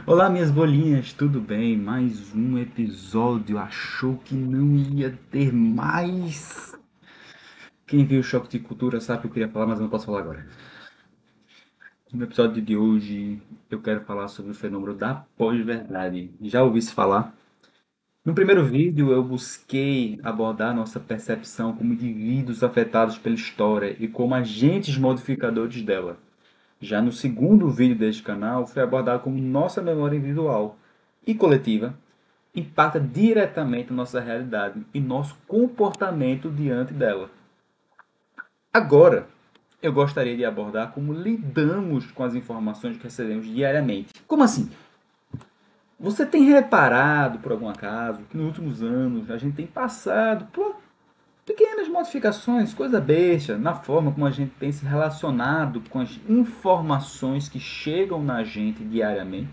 Olá, minhas bolinhas, tudo bem? Mais um episódio. Achou que não ia ter mais? Quem viu o Choque de Cultura sabe o que eu queria falar, mas eu não posso falar agora. No episódio de hoje, eu quero falar sobre o fenômeno da pós-verdade. Já ouvi se falar? No primeiro vídeo, eu busquei abordar nossa percepção como indivíduos afetados pela história e como agentes modificadores dela. Já no segundo vídeo deste canal, foi abordado como nossa memória individual e coletiva impacta diretamente a nossa realidade e nosso comportamento diante dela. Agora, eu gostaria de abordar como lidamos com as informações que recebemos diariamente. Como assim? Você tem reparado, por algum acaso, que nos últimos anos a gente tem passado por pequenas modificações, coisa besta, na forma como a gente tem se relacionado com as informações que chegam na gente diariamente?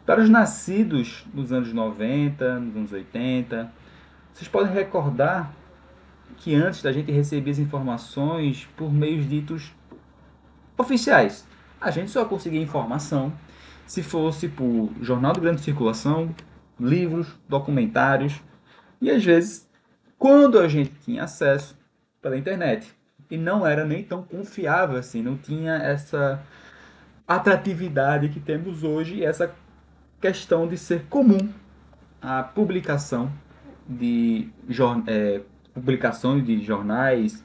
Para os nascidos nos anos 90, nos anos 80, vocês podem recordar que antes da gente receber as informações por meios ditos oficiais. A gente só conseguia informação se fosse por jornal de grande circulação, livros, documentários e às vezes quando a gente tinha acesso pela internet. E não era nem tão confiável assim, não tinha essa atratividade que temos hoje e essa questão de ser comum a publicação de publicações de jornais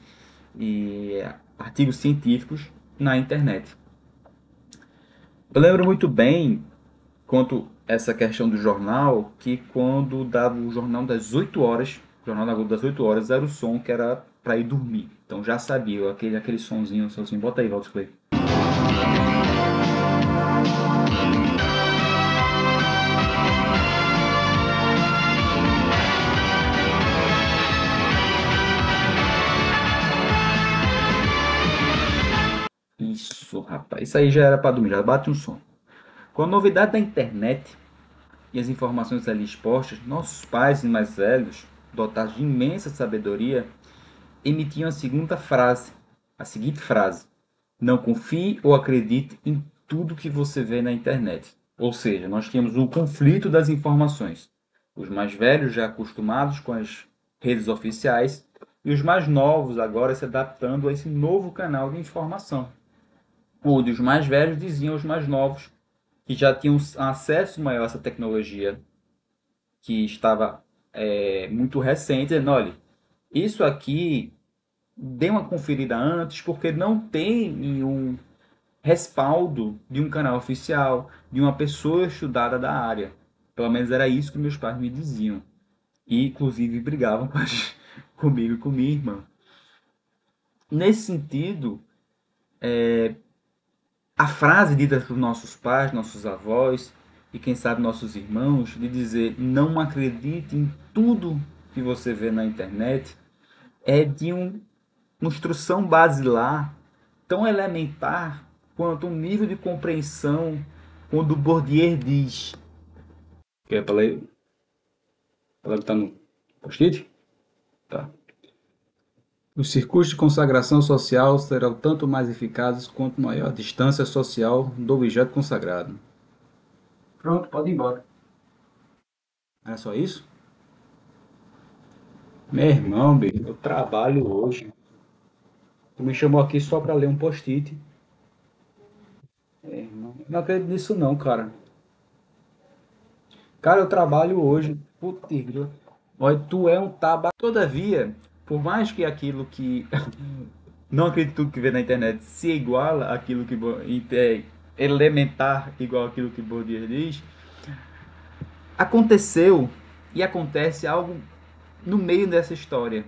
e artigos científicos na internet. Eu lembro muito bem quanto essa questão do jornal, que quando dava o jornal das 8 horas, o jornal da Globo das 8 horas era o som que era para ir dormir. Então já sabia, aquele sonzinho, assim, bota aí, Valdes Clay. Isso, rapaz, isso aí já era para dormir, já bate um som. Com a novidade da internet e as informações ali expostas, nossos pais e mais velhos, dotados de imensa sabedoria, emitiam a seguinte frase: não confie ou acredite em tudo que você vê na internet. Ou seja, nós tínhamos o conflito das informações. Os mais velhos já acostumados com as redes oficiais e os mais novos agora se adaptando a esse novo canal de informação. Onde os mais velhos diziam aos mais novos que já tinham acesso maior a essa tecnologia que estava muito recente, dizendo, olha, isso aqui dê uma conferida antes, porque não tem um respaldo de um canal oficial, de uma pessoa estudada da área. Pelo menos era isso que meus pais me diziam. E, inclusive, brigavam comigo e com minha irmã. Nesse sentido, a frase dita por nossos pais, nossos avós e, quem sabe, nossos irmãos, de dizer não acredite em tudo que você vê na internet, é de uma instrução basilar tão elementar quanto um nível de compreensão quando Bourdieu diz que é para ler, tá no post-it? Tá. Os circuitos de consagração social serão tanto mais eficazes quanto maior a distância social do objeto consagrado. Pronto, pode ir embora. Era só isso? Meu irmão, bicho, eu trabalho hoje. Tu me chamou aqui só para ler um post-it. Irmão, não acredito nisso não, cara. Cara, eu trabalho hoje. Putz, olha, tu é um tabaco. Todavia, por mais que aquilo que não acredito tudo que vê na internet se iguala àquilo que é elementar igual àquilo que Bourdieu diz, aconteceu e acontece algo no meio dessa história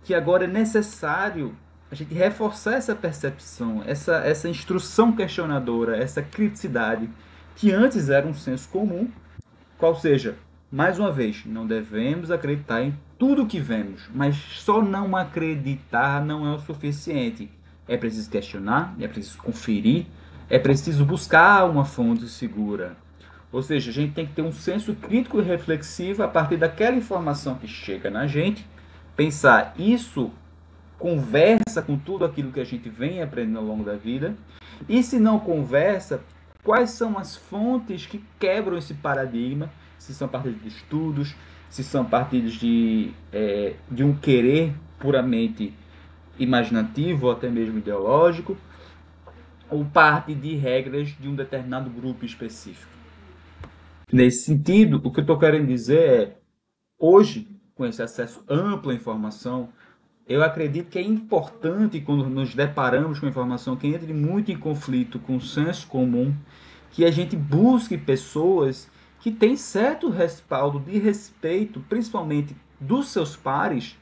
que agora é necessário a gente reforçar essa percepção, essa instrução questionadora, essa criticidade que antes era um senso comum. Qual seja, mais uma vez, não devemos acreditar em tudo que vemos, mas só não acreditar não é o suficiente. É preciso questionar, é preciso conferir, é preciso buscar uma fonte segura. Ou seja, a gente tem que ter um senso crítico e reflexivo a partir daquela informação que chega na gente, pensar isso conversa com tudo aquilo que a gente vem aprendendo ao longo da vida, e se não conversa, quais são as fontes que quebram esse paradigma, se são partidas de estudos, se são partidas de um querer puramente imaginativo ou até mesmo ideológico, ou parte de regras de um determinado grupo específico. Nesse sentido, o que eu estou querendo dizer é, hoje, com esse acesso amplo à informação, eu acredito que é importante, quando nos deparamos com informação que entre muito em conflito com o senso comum, que a gente busque pessoas que têm certo respaldo de respeito, principalmente dos seus pares,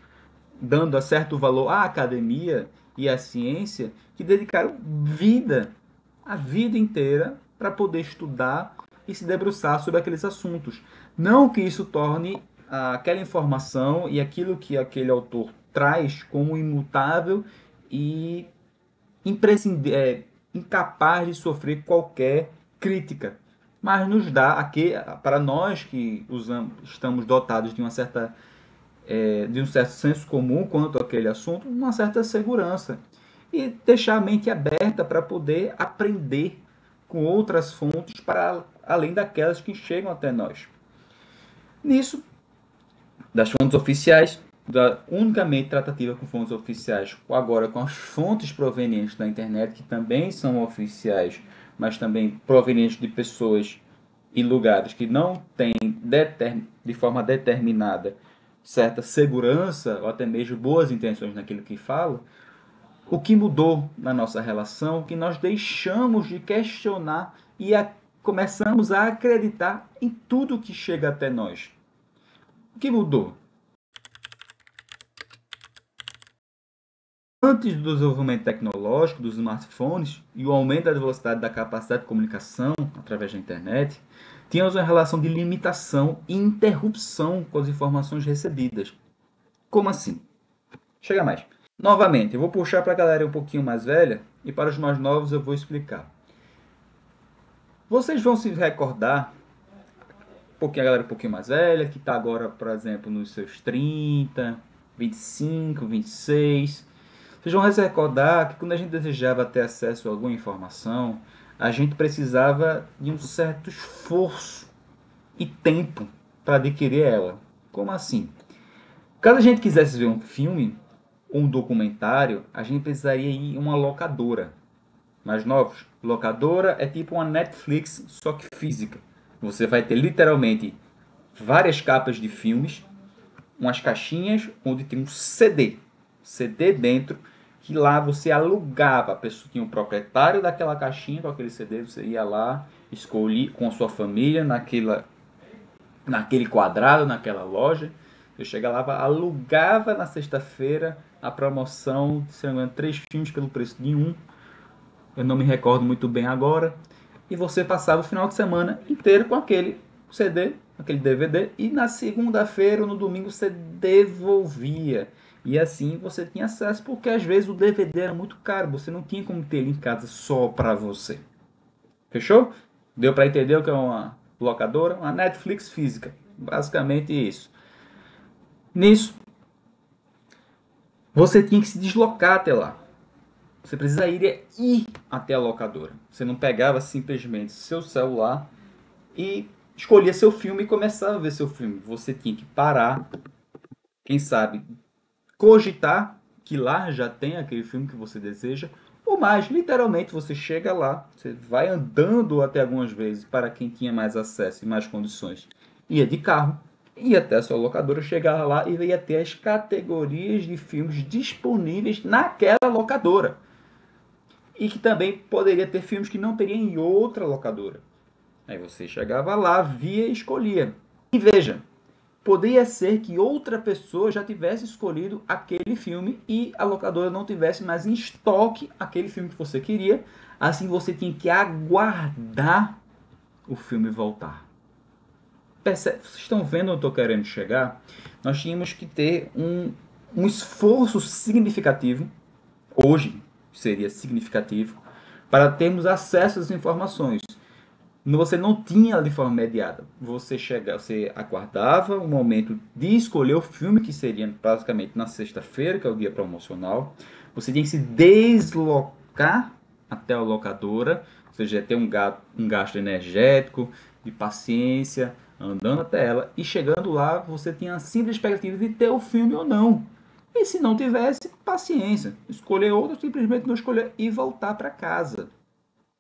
dando a certo valor à academia e à ciência, que dedicaram vida, a vida inteira, para poder estudar e se debruçar sobre aqueles assuntos. Não que isso torne aquela informação e aquilo que aquele autor traz como imutável e incapaz de sofrer qualquer crítica, mas nos dá aqui, para nós que estamos dotados de de um certo senso comum quanto àquele assunto, uma certa segurança. E deixar a mente aberta para poder aprender com outras fontes para além daquelas que chegam até nós. Nisso, das fontes oficiais, da unicamente tratativa com fontes oficiais, agora com as fontes provenientes da internet, que também são oficiais, mas também provenientes de pessoas e lugares que não têm de forma determinada certa segurança ou até mesmo boas intenções naquilo que falam, o que mudou na nossa relação, que nós deixamos de questionar e começamos a acreditar em tudo que chega até nós. O que mudou? Antes do desenvolvimento tecnológico dos smartphones e o aumento da velocidade da capacidade de comunicação através da internet, tínhamos uma relação de limitação e interrupção com as informações recebidas. Como assim? Chega mais. Novamente, eu vou puxar para a galera um pouquinho mais velha e para os mais novos eu vou explicar. Vocês vão se recordar, a galera um pouquinho mais velha, que está agora, por exemplo, nos seus 30, 25, 26. Vocês vão se recordar que quando a gente desejava ter acesso a alguma informação, a gente precisava de um certo esforço e tempo para adquirir ela. Como assim? Caso a gente quisesse ver um filme ou um documentário, a gente precisaria ir em uma locadora. Mais novos, locadora é tipo uma Netflix, só que física. Você vai ter literalmente várias capas de filmes, umas caixinhas onde tem um CD dentro, que lá você alugava, a pessoa tinha um proprietário daquela caixinha com aquele CD, você ia lá, escolhia com a sua família naquele quadrado, naquela loja. Eu chegava lá, alugava na sexta-feira a promoção, se não me engano, 3 filmes pelo preço de um. Eu não me recordo muito bem agora. E você passava o final de semana inteiro com aquele CD, aquele DVD, e na segunda-feira ou no domingo você devolvia. E assim você tinha acesso, porque às vezes o DVD era muito caro, você não tinha como ter ele em casa só para você. Fechou? Deu para entender o que é uma locadora? Uma Netflix física. Basicamente isso. Nisso, você tinha que se deslocar até lá. Você precisa ir até a locadora. Você não pegava simplesmente seu celular e escolhia seu filme e começava a ver seu filme. Você tinha que parar, quem sabe, cogitar que lá já tem aquele filme que você deseja, ou mais, literalmente você chega lá, você vai andando até algumas vezes para quem tinha mais acesso e mais condições. Ia de carro, ia até a sua locadora, chegava lá e ia ter as categorias de filmes disponíveis naquela locadora. E que também poderia ter filmes que não teria em outra locadora. Aí você chegava lá, via e escolhia. E veja, poderia ser que outra pessoa já tivesse escolhido aquele filme e a locadora não tivesse mais em estoque aquele filme que você queria. Assim você tinha que aguardar o filme voltar. Percebe? Vocês estão vendo onde eu estou querendo chegar? Nós tínhamos que ter um esforço significativo, hoje seria significativo, para termos acesso às informações. Você não tinha de forma imediata. Você aguardava o momento de escolher o filme, que seria basicamente na sexta-feira, que é o dia promocional. Você tinha que se deslocar até a locadora, ou seja, ter um gasto energético, de paciência, andando até ela, e chegando lá você tinha a simples expectativa de ter o filme ou não. E se não tivesse, paciência, escolher outro, simplesmente não escolher e voltar para casa.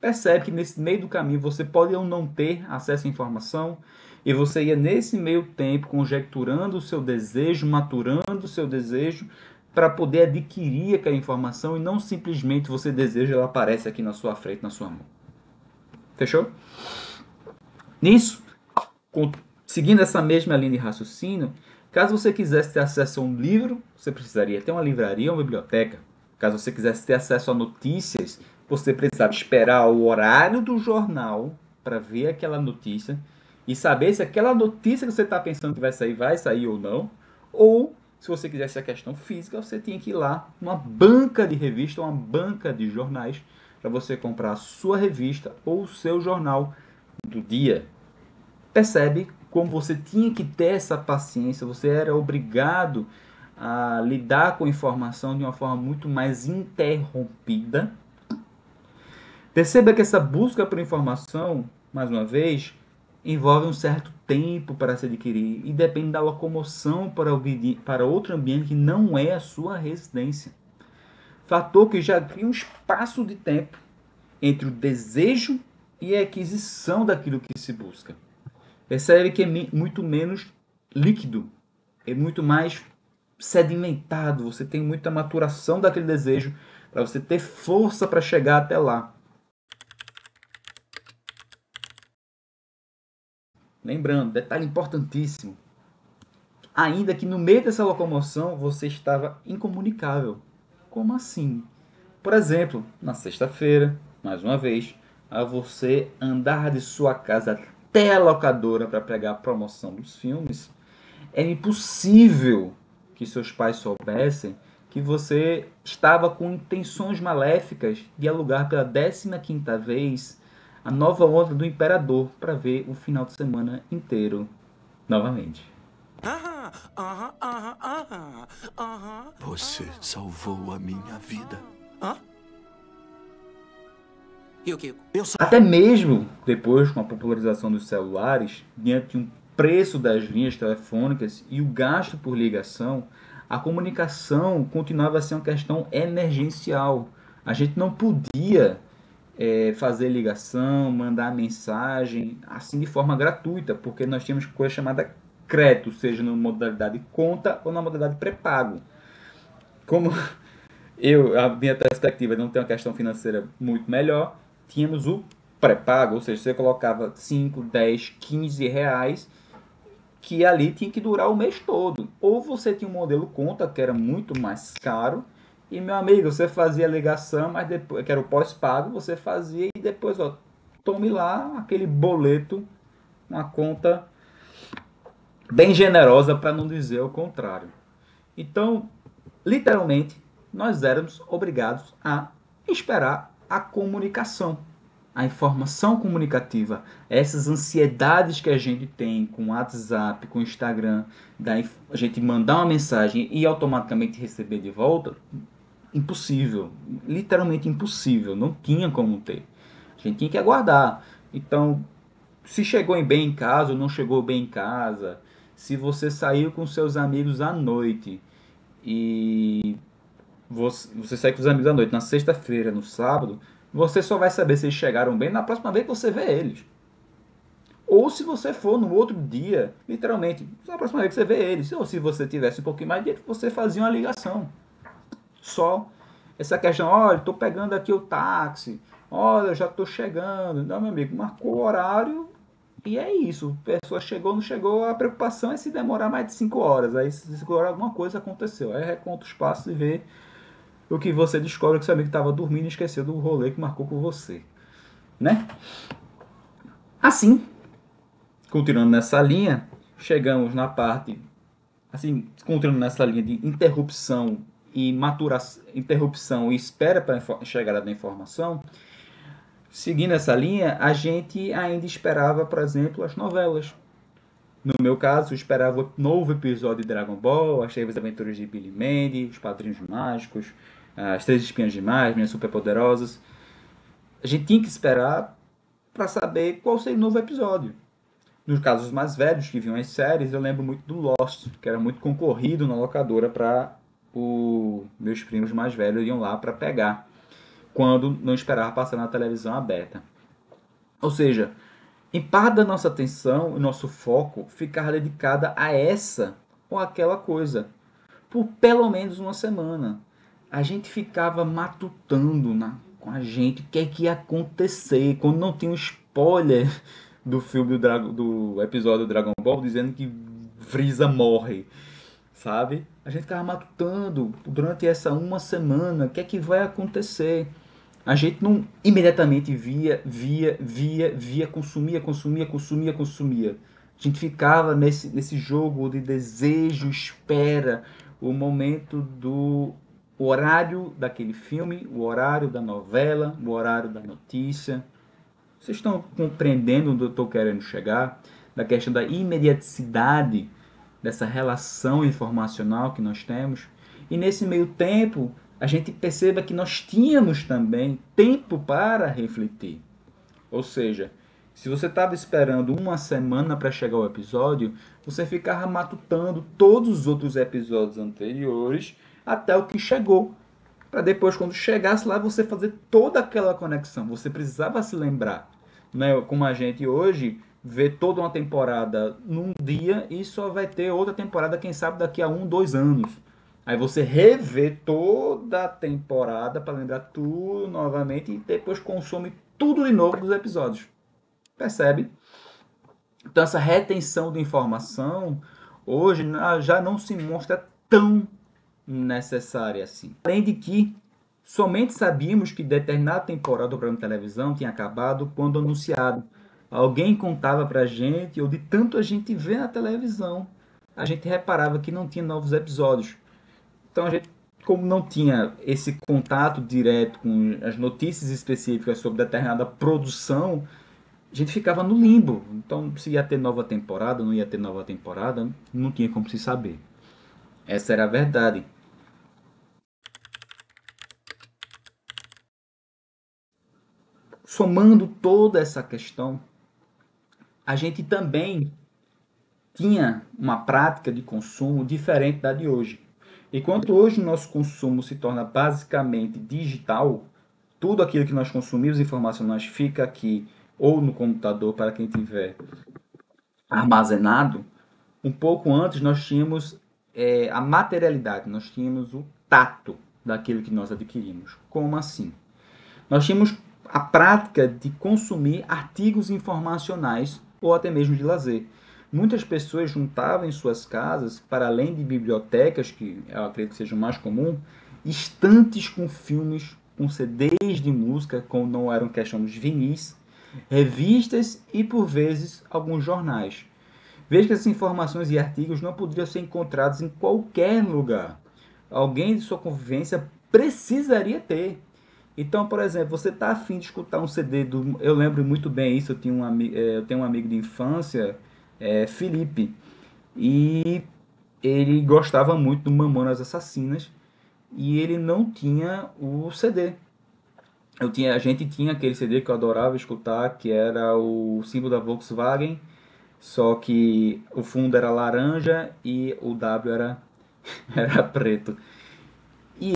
Percebe que nesse meio do caminho você pode ou não ter acesso à informação, e você ia nesse meio tempo conjecturando o seu desejo, maturando o seu desejo para poder adquirir aquela informação e não simplesmente você deseja ela aparece aqui na sua frente, na sua mão. Fechou? Nisso, seguindo essa mesma linha de raciocínio, caso você quisesse ter acesso a um livro, você precisaria ter uma livraria ou uma biblioteca. Caso você quisesse ter acesso a notícias, você precisava esperar o horário do jornal para ver aquela notícia e saber se aquela notícia que você está pensando que vai sair ou não. Ou, se você quisesse a questão física, você tinha que ir lá numa banca de revista, uma banca de jornais, para você comprar a sua revista ou o seu jornal do dia. Percebe como você tinha que ter essa paciência, você era obrigado a lidar com a informação de uma forma muito mais interrompida. Perceba que essa busca por informação, mais uma vez, envolve um certo tempo para se adquirir e depende da locomoção para outro ambiente que não é a sua residência. Fator que já cria um espaço de tempo entre o desejo e a aquisição daquilo que se busca. Percebe que é muito menos líquido, é muito mais sedimentado, você tem muita maturação daquele desejo para você ter força para chegar até lá. Lembrando, detalhe importantíssimo, ainda que no meio dessa locomoção você estava incomunicável. Como assim? Por exemplo, na sexta-feira, mais uma vez, a você andar de sua casa até a locadora para pegar a promoção dos filmes, era impossível que seus pais soubessem que você estava com intenções maléficas de alugar pela 15ª vez a nova onda do Imperador para ver o final de semana inteiro novamente. Você salvou a minha vida. E o Kiko? Até mesmo depois, com a popularização dos celulares, diante de um preço das linhas telefônicas e o gasto por ligação, a comunicação continuava a ser uma questão emergencial. A gente não podia fazer ligação, mandar mensagem assim de forma gratuita, porque nós tínhamos coisa chamada crédito, seja na modalidade conta ou na modalidade pré-pago. Como a minha perspectiva não tem uma questão financeira muito melhor, tínhamos o pré-pago, ou seja, você colocava 5, 10, 15 reais que ali tinha que durar o mês todo. Ou você tinha um modelo conta que era muito mais caro e, meu amigo, você fazia a ligação, mas depois, que era o pós-pago, você fazia e depois, ó, tome lá aquele boleto, uma conta bem generosa para não dizer o contrário. Então, literalmente, nós éramos obrigados a esperar a comunicação, a informação comunicativa, essas ansiedades que a gente tem com o WhatsApp, com o Instagram, a gente mandar uma mensagem e automaticamente receber de volta, impossível, literalmente impossível, não tinha como ter. A gente tinha que aguardar. Então, se chegou bem em casa ou não chegou bem em casa, se você saiu com seus amigos à noite e você sai com os amigos à noite, na sexta-feira, no sábado, você só vai saber se eles chegaram bem na próxima vez que você vê eles. Ou se você for no outro dia, literalmente, na próxima vez que você vê eles. Ou se você tivesse um pouquinho mais de dinheiro, você fazia uma ligação. Só essa questão, olha, estou pegando aqui o táxi, olha, já estou chegando. Não, meu amigo, marcou o horário e é isso. A pessoa chegou, não chegou, a preocupação é se demorar mais de 5 horas. Aí se 5 horas alguma coisa aconteceu. Aí reconta os passos e vê o que você descobre que seu amigo estava dormindo e esqueceu do rolê que marcou com você. Né? Assim, continuando nessa linha, chegamos na parte, assim, continuando nessa linha de interrupção e maturação, interrupção e espera para a chegada da informação. Seguindo essa linha, a gente ainda esperava, por exemplo, as novelas. No meu caso, eu esperava o novo episódio de Dragon Ball, as Terríveis Aventuras de Billy Mandy, Os Padrinhos Mágicos, As Três Espinhas Demais, Minhas Superpoderosas. a gente tinha que esperar para saber qual seria o novo episódio. Nos casos mais velhos que viam as séries, eu lembro muito do Lost, que era muito concorrido na locadora para meus primos mais velhos iam lá para pegar, quando não esperava passar na televisão aberta. Ou seja, em parte da nossa atenção e nosso foco ficava dedicada a essa ou aquela coisa, por pelo menos uma semana. A gente ficava matutando com a gente o que é que ia acontecer, quando não tinha um spoiler do filme do episódio do Dragon Ball dizendo que Frieza morre, sabe? A gente ficava matutando durante essa uma semana o que é que vai acontecer. A gente não imediatamente via, consumia. A gente ficava nesse jogo de desejo, espera, o momento do o horário daquele filme, o horário da novela, o horário da notícia. Vocês estão compreendendo onde eu estou querendo chegar? Da questão da imediaticidade dessa relação informacional que nós temos. E nesse meio tempo, a gente perceba que nós tínhamos também tempo para refletir. Ou seja, se você estava esperando uma semana para chegar ao episódio, você ficava matutando todos os outros episódios anteriores até o que chegou. Para depois, quando chegasse lá, você fazer toda aquela conexão. Você precisava se lembrar. Né? Como a gente hoje vê toda uma temporada num dia e só vai ter outra temporada, quem sabe, daqui a 1, 2 anos. Aí você revê toda a temporada para lembrar tudo novamente e depois consome tudo de novo dos episódios. Percebe? Então essa retenção de informação hoje já não se mostra tão necessária assim. Além de que somente sabíamos que determinada temporada do programa de televisão tinha acabado quando anunciado. Alguém contava pra gente, ou de tanto a gente ver na televisão, a gente reparava que não tinha novos episódios. Então a gente, como não tinha esse contato direto com as notícias específicas sobre determinada produção, a gente ficava no limbo. Então se ia ter nova temporada, não ia ter nova temporada, não tinha como se saber. Essa era a verdade. Somando toda essa questão, a gente também tinha uma prática de consumo diferente da de hoje. Enquanto hoje o nosso consumo se torna basicamente digital, tudo aquilo que nós consumimos informacionais fica aqui ou no computador para quem tiver armazenado. Um pouco antes nós tínhamos a materialidade, nós tínhamos o tato daquilo que nós adquirimos. Como assim? Nós tínhamos a prática de consumir artigos informacionais ou até mesmo de lazer. Muitas pessoas juntavam em suas casas, para além de bibliotecas, que eu acredito que seja o mais comum, estantes com filmes, com CDs de música, como não eram questão dos vinis, revistas e, por vezes, alguns jornais. Veja que essas informações e artigos não poderiam ser encontrados em qualquer lugar. Alguém de sua convivência precisaria ter. Então, por exemplo, você está afim de escutar um CD do. Eu lembro muito bem isso, eu tenho um amigo de infância, Felipe, e ele gostava muito do Mamonas Assassinas e ele não tinha o CD. A gente tinha aquele CD que eu adorava escutar, que era o símbolo da Volkswagen, só que o fundo era laranja e o W era preto. E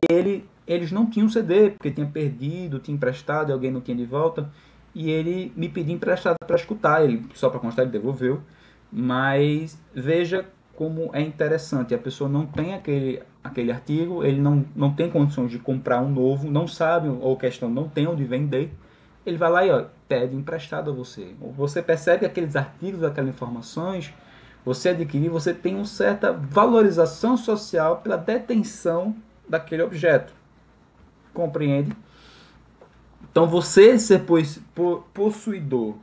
eles não tinham CD, porque tinha perdido, tinha emprestado e alguém não tinha de volta. E ele me pediu emprestado para escutar, ele só para constar ele devolveu. Mas veja como é interessante, a pessoa não tem aquele artigo, ele não tem condições de comprar um novo, não sabe, ou questão não tem onde vender, ele vai lá e ó, pede emprestado a você. Você percebe que aqueles artigos, aquelas informações, você adquirir, você tem uma certa valorização social pela detenção daquele objeto. Compreende? Então você ser possuidor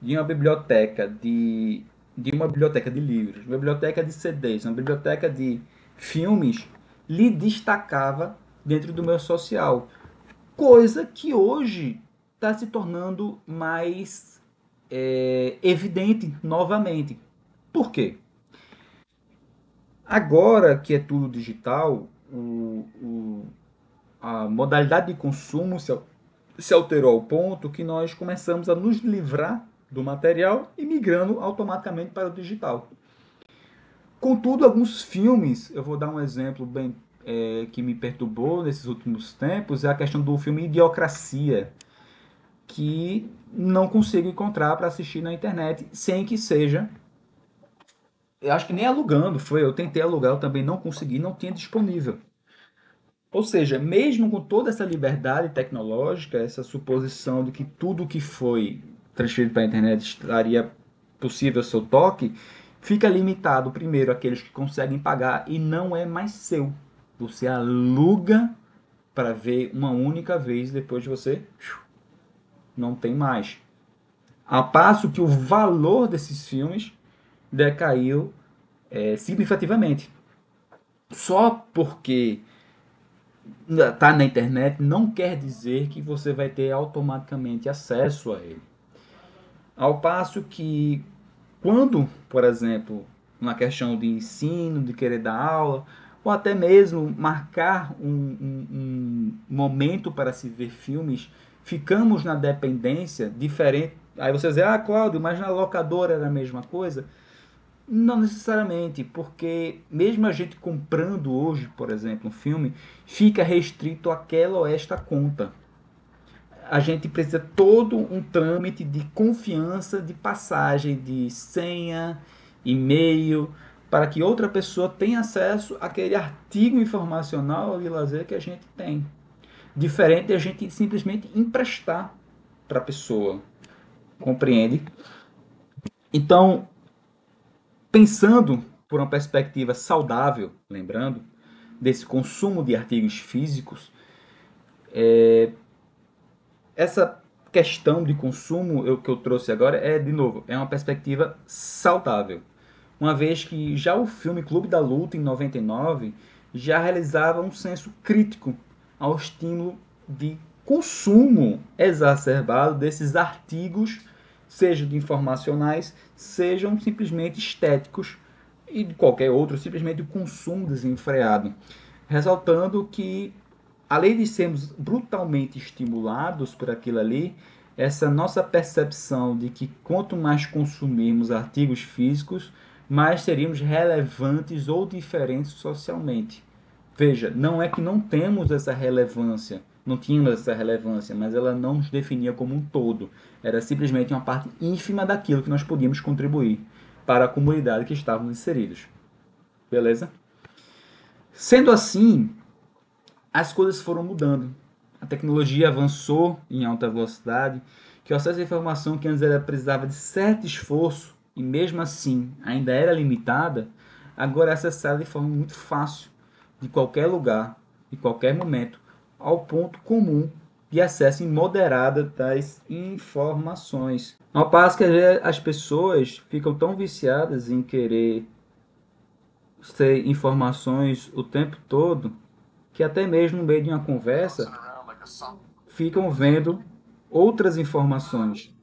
de uma biblioteca de uma biblioteca de livros, uma biblioteca de CDs, uma biblioteca de filmes, lhe destacava dentro do meio social. Coisa que hoje está se tornando mais evidente novamente. Por quê? Agora que é tudo digital, a modalidade de consumo se alterou ao ponto que nós começamos a nos livrar do material e migrando automaticamente para o digital. Contudo, alguns filmes, eu vou dar um exemplo bem que me perturbou nesses últimos tempos, é a questão do filme Idiocracia, que não consigo encontrar para assistir na internet, sem que seja, eu acho que nem alugando, eu tentei alugar, eu também não consegui, não tinha disponível. Ou seja, mesmo com toda essa liberdade tecnológica, essa suposição de que tudo que foi transferido para a internet estaria possível ao seu toque, fica limitado, primeiro, àqueles que conseguem pagar e não é mais seu. Você aluga para ver uma única vez, depois de você não tem mais. Ao passo que o valor desses filmes decaiu significativamente. Só porque está na internet não quer dizer que você vai ter automaticamente acesso a ele. Ao passo que quando, por exemplo, na questão de ensino, de querer dar aula, ou até mesmo marcar um momento para se ver filmes, ficamos na dependência diferente. Aí você diz, Cláudio, mas na locadora era a mesma coisa? Não necessariamente, porque mesmo a gente comprando hoje, por exemplo, um filme, fica restrito àquela ou esta conta. A gente precisa todo um trâmite de confiança, de passagem de senha, e-mail, para que outra pessoa tenha acesso àquele artigo informacional de lazer que a gente tem. Diferente de a gente simplesmente emprestar para a pessoa. Compreende? Então, pensando por uma perspectiva saudável, lembrando, desse consumo de artigos físicos, essa questão de consumo que eu trouxe agora de novo, é uma perspectiva saudável. Uma vez que já o filme Clube da Luta, em 99, já realizava um senso crítico ao estímulo de consumo exacerbado desses artigos, sejam de informacionais, sejam simplesmente estéticos e de qualquer outro, simplesmente o consumo desenfreado. Ressaltando que, além de sermos brutalmente estimulados por aquilo ali, essa nossa percepção de que quanto mais consumirmos artigos físicos, mais seríamos relevantes ou diferentes socialmente. Veja, não é que não temos essa relevância, não tínhamos essa relevância, mas ela não nos definia como um todo. Era simplesmente uma parte ínfima daquilo que nós podíamos contribuir para a comunidade que estávamos inseridos. Beleza? Sendo assim, as coisas foram mudando. A tecnologia avançou em alta velocidade, que o acesso à informação que antes precisava de certo esforço e mesmo assim ainda era limitada, agora é acessada de forma muito fácil, de qualquer lugar, de qualquer momento, ao ponto comum de acesso imoderado das informações. Ao passo que as pessoas ficam tão viciadas em querer ter informações o tempo todo, que até mesmo no meio de uma conversa ficam vendo outras informações.